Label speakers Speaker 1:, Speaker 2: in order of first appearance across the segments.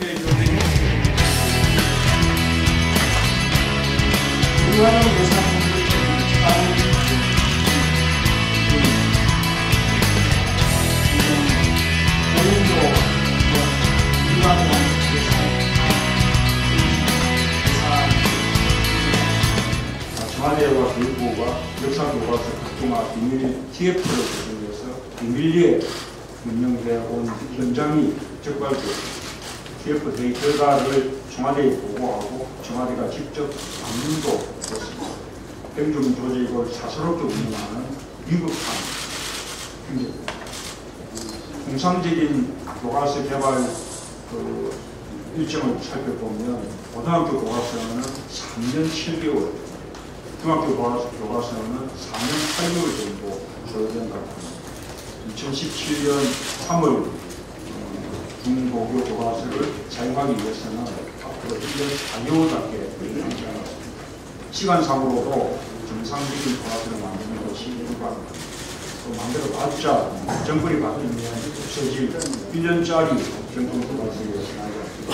Speaker 1: 의원의 예산을 청와대와 교육부가 역사교과서 각종화 비밀 TF를 제정해서 비밀리에 명명되어 온 현장이 적발되어 TF 회의 결과를 청와대에 보고하고 청와대가 직접 방문도 했습니다. 행정 조직을 사사롭게 운영하는 위급한 행정입니다. 통상적인 교과서 개발 일정을 살펴보면 고등학교 교과서는 3년 7개월, 중학교 교과서는 4년 8개월 정도 소요된다고 합니다. 2017년 3월 중고교 교과서를 사용하기 위해서는 앞으로 1년 4개월밖에 남지 않았습니다. 시간상으로도 정상적인 교과서를 만드는 것이 불가능합니다. 또 만들어봤자 정권이 받으면 없어질 1년짜리 정권 교과서에 나가겠습니다.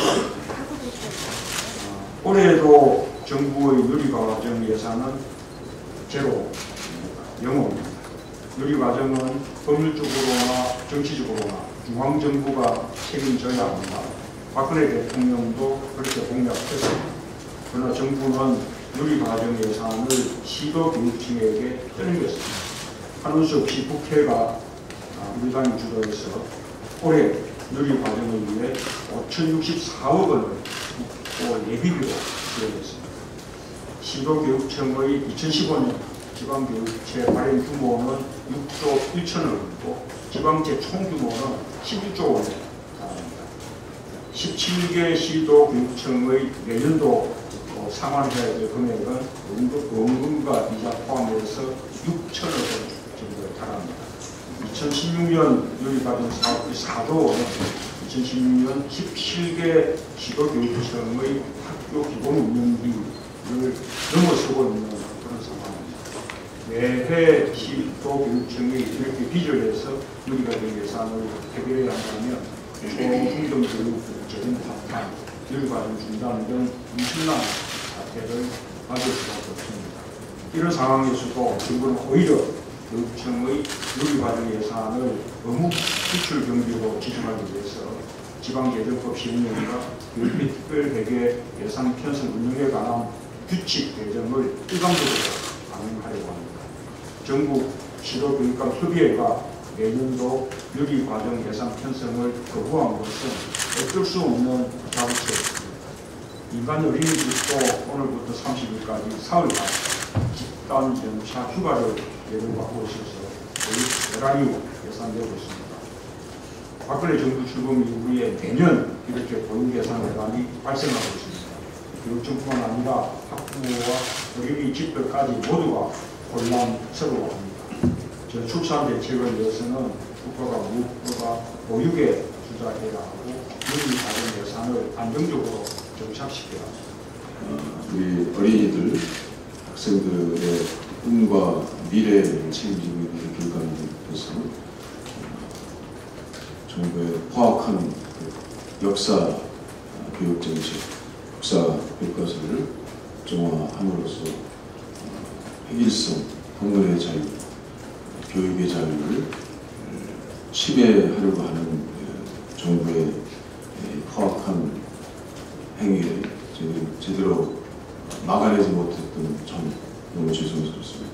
Speaker 1: 올해도 정부의 누리과정 예산은 제로, 영어입니다. 누리과정은 법률적으로나 정치적으로나 중앙정부가 책임져야 합니다. 박근혜 대통령도 그렇게 공약했습니다. 그러나 정부는 누리과정 예산을 시도교육청에게 떠넘겼습니다. 하는 수 없이 국회가 민주당이 주도해서 올해 누리과정을 위해 5,064억 원을 예비비로 지원했습니다. 시도교육청의 2015년 지방교육체 발행 규모는 6조 1천억 원이고 지방체 총규모는 11조 원에 달합니다. 17개 시도교육청의 내년도 상환해야 될 금액은 원금과 이자 포함해서 6천억 원 정도에 달합니다. 2016년 누리과정 사업비 4조 원은 2016년 17개 시도교육청의 학교 기본 운영비를 넘어서고 있는 그런 상황입니다. 매해 시도교육청이 이렇게 비전해서 누리과정 예산을 해결해야 한다면 초중등교육 재정 파탄, 누리과정 중단 등 엄청난 사태를 맞을 수밖에 없습니다. 이런 상황에서도 정부는 오히려 교육청의 누리과정 예산을 의무 지출 경비로 지정하기 위해서 지방재정법 시행령과 교육비 특별회계 예산 편성 운영에 관한 규칙 개정을 일방적으로 강행하려고 합니다. 정부 시도교육감 협의회가 내년도 누리과정 예산 편성을 거부한 것은 어쩔 수 없는 자부처였습니다. 민간 어린이집도 오늘부터 30일까지 사흘간 집단 연차 휴가를 예고하고 있어서 대란이 예산되고 있습니다. 박근혜 정부 출범 이후에 매년 이렇게 보육 예산 대란이 발생하고 있습니다. 교육청뿐만 아니라 학부모와 어린이집들까지 모두가 혼란스러워합니다. 저출산 대책을 위해서는 국가가 무엇보다 보육에 투자해야 하고 누리과정 예산을 안정적으로 정착시켜야 합니다.
Speaker 2: 우리 어린이들, 학생들의 꿈과 미래를 책임지고 있는 교육감으로서 정부의 포악한 역사 교육정책, 국사 교과서를 정화함으로써 획일성, 학문의 자유, 교육의 자유를 침해하려고 하는 정부의 포악한 행위를 제대로 막아내지 못했던 점 너무 죄송스럽습니다.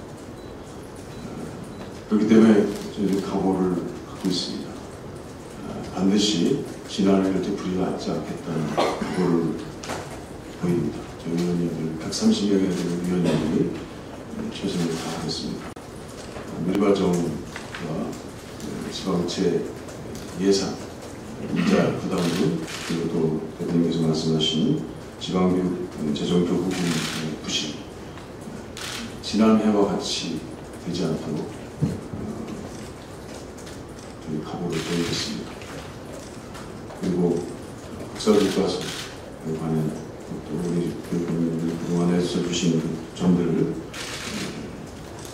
Speaker 2: 그렇기 때문에 저희는 각오를 갖고 있습니다. 반드시 진화를 되풀이지 않겠다는 각오를 보입니다. 저희 의원님들 130명의 의원님들이 최선을 다하겠습니다. 누리과정과 지방채 예산, 이자 부담은 그리고 또 대표님께서 말씀하신 지방교육 재정교 부분 부실 지난해와 같이 되지 않도록 저희 각오를 보이겠습니다. 그리고 국사교과서에 관한 또 우리 교육감님들이 그동안 해서 주신 점들을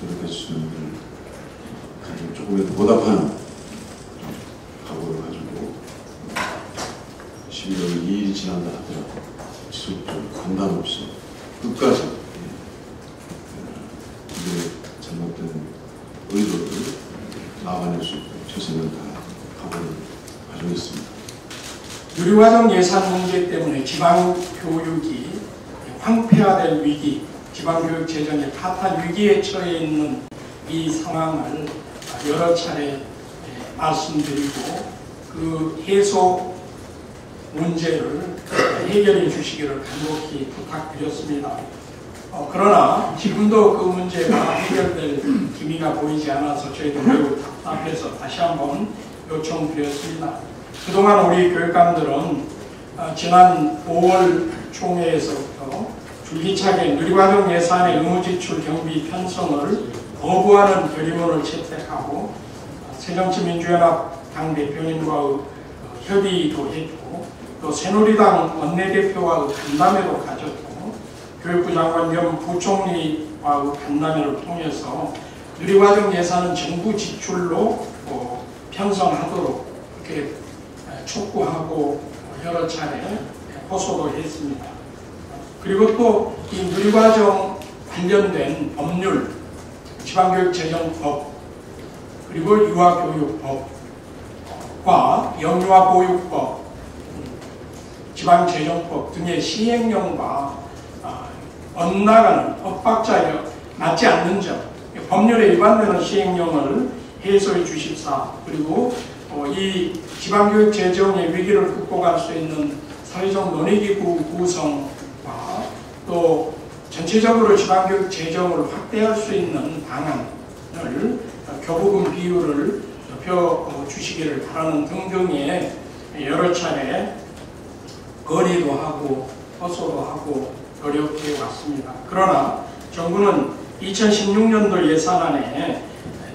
Speaker 2: 이렇게 해주시는 분들 조금이라도 보답하는 각오를 가지고 11월 2일이 지난다 하더라도 지속적으로 간단 없이 끝까지 이들의 잘못된 의도를 나아낼 수 있도록 최선을 다하는 과정이었습니다.
Speaker 3: 누리과정 예산 문제 때문에 지방교육이 황폐화될 위기, 지방교육 재정의 파탄 위기에 처해 있는 이 상황을 여러 차례 말씀드리고 그 해소 문제를 해결해 주시기를 간곡히 부탁드렸습니다. 그러나 지금도 그 문제가 해결될 기미가 보이지 않아서 저희도 매우 답답해서 다시 한번 요청드렸습니다. 그동안 우리 교육감들은 지난 5월 총회에서부터 줄기차게 누리과정 예산의 의무지출 경비 편성을 거부하는 결의문을 채택하고 새정치민주연합 당대표님과의 협의도 했고 또 새누리당 원내대표와의 간담회도 가졌고 교육부 장관 겸 부총리와의 간담회를 통해서 누리과정 예산은 정부 지출로 편성하도록 이렇게 촉구하고 여러 차례 호소도 했습니다. 그리고 또 이 누리과정 관련된 법률, 지방교육재정법, 그리고 유아교육법과 영유아보육법, 지방재정법 등의 시행령과 엇나가는 엇박자에 맞지 않는 점, 법률에 위반되는 시행령을 해소해 주십사. 그리고 이 지방교육 재정의 위기를 극복할 수 있는 사회적 논의기구 구성과 또 전체적으로 지방교육 재정을 확대할 수 있는 방안을 교부금 비율을 높여 주시기를 바라는 등등의 여러 차례 건의도 하고 호소도 하고 노력해 왔습니다. 그러나 정부는 2016년도 예산안에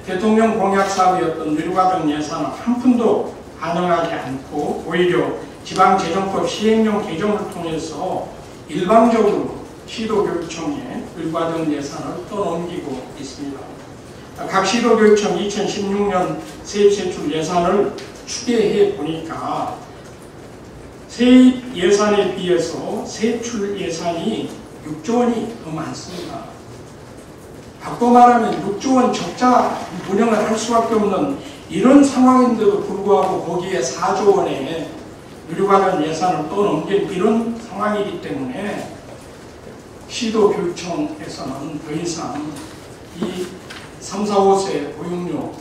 Speaker 3: 대통령 공약 사업이었던 누리과정 예산을 한 푼도 반영하지 않고 오히려 지방재정법 시행령 개정을 통해서 일방적으로 시도교육청에 누리과정 예산을 떠넘기고 있습니다. 각 시도교육청 2016년 세입세출 예산을 추계해 보니까 세입 예산에 비해서 세출 예산이 6조 원이 더 많습니다. 바꿔 말하면 6조 원 적자 운영을 할 수밖에 없는 이런 상황인데도 불구하고 거기에 4조 원의 누리과정 예산을 떠넘긴 이런 상황이기 때문에 시도교육청에서는 더 이상 이 3, 4, 5세 보육료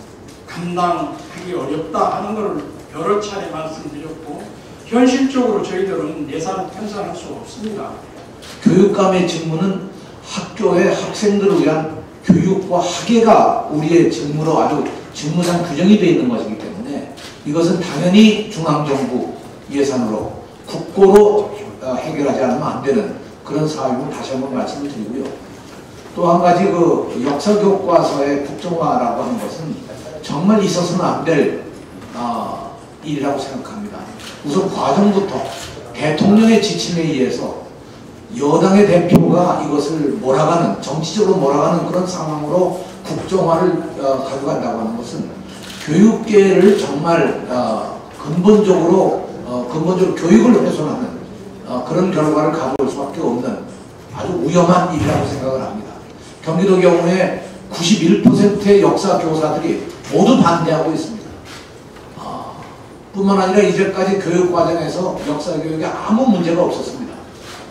Speaker 3: 감당하기 어렵다 하는 것을 여러 차례 말씀드렸고 현실적으로 저희들은 예산을 편성할 수 없습니다.
Speaker 4: 교육감의 직무는 학교의 학생들을 위한 교육과 학예가 우리의 직무로 아주 직무상 규정이 되어 있는 것이기 때문에 이것은 당연히 중앙정부 예산으로 국고로 해결하지 않으면 안 되는 그런 사항임을 다시 한번 말씀을 드리고요. 또 한 가지 그 역사교과서의 국정화라고 하는 것은 정말 있어서는 안 될 일이라고 생각합니다. 우선 과정부터 대통령의 지침에 의해서 여당의 대표가 이것을 몰아가는, 정치적으로 몰아가는 그런 상황으로 국정화를 가져간다고 하는 것은 교육계를 정말 근본적으로 교육을 훼손하는 그런 결과를 가져올 수밖에 없는 아주 위험한 일이라고 생각을 합니다. 경기도 경우에 91%의 역사 교사들이 모두 반대하고 있습니다. 뿐만 아니라 이제까지 교육 과정에서 역사 교육에 아무 문제가 없었습니다.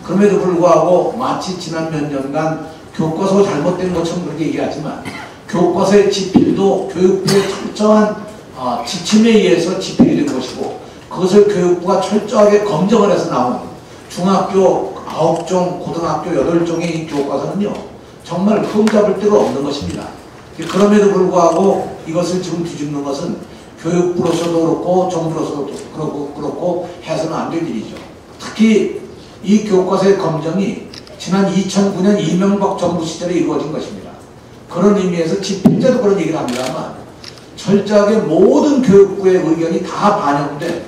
Speaker 4: 그럼에도 불구하고 마치 지난 몇 년간 교과서 잘못된 것처럼 그렇게 얘기하지만 교과서의 집필도 교육부의 철저한 지침에 의해서 집필이 된 것이고 그것을 교육부가 철저하게 검증을 해서 나온 중학교 9종, 고등학교 8종의 이 교과서는요 정말 흠잡을 데가 없는 것입니다. 그럼에도 불구하고 이것을 지금 뒤집는 것은 교육부로서도 그렇고 정부로서도 그렇고 해서는 안 될 일이죠. 특히 이 교과서의 검증이 지난 2009년 이명박 정부 시절에 이루어진 것입니다. 그런 의미에서 집필자도 그런 얘기를 합니다만 철저하게 모든 교육부의 의견이 다 반영된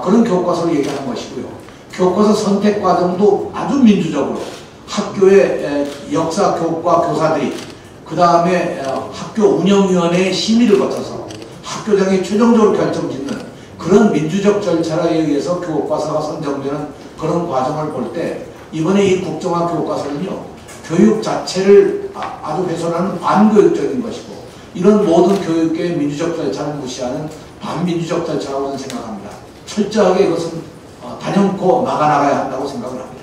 Speaker 4: 그런 교과서를 얘기하는 것이고요. 교과서 선택 과정도 아주 민주적으로 학교의 역사 교과 교사들이 그 다음에 학교 운영위원회의 심의를 거쳐서 학교장이 최종적으로 결정짓는 그 그런 민주적 절차에 의해서 교과서가 선정되는 그런 과정을 볼 때 이번에 이 국정화 교과서는요, 교육 자체를 아주 훼손하는 반교육적인 것이고, 이런 모든 교육계의 민주적 절차를 무시하는 반민주적 절차라고 저는 생각합니다. 철저하게 이것은 단연코 막아나가야 한다고 생각을 합니다.